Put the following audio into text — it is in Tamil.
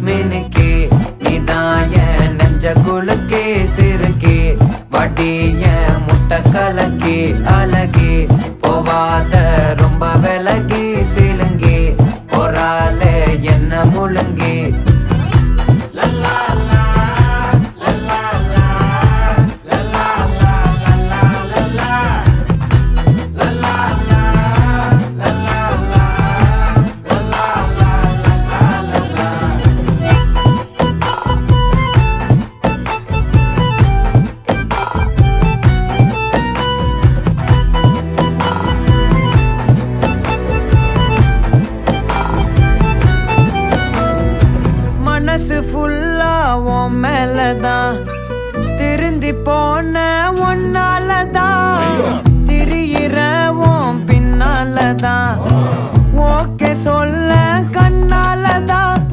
மினுக்கே நீதாய நெஞ்ச குலுக்கே சிறுக்கே வடிய முட்டை கலக்கே அழகே போவாத ரொம்ப விலகி சிலுங்கி பொறால என்ன முழுங்கி மனசு ஃபுல்லா உன் மேலதான் திருந்தி போன ஒன்னாலதான் திரியிற உன் பின்னாலதான் ஓகே சொல்ல கண்ணாலதான்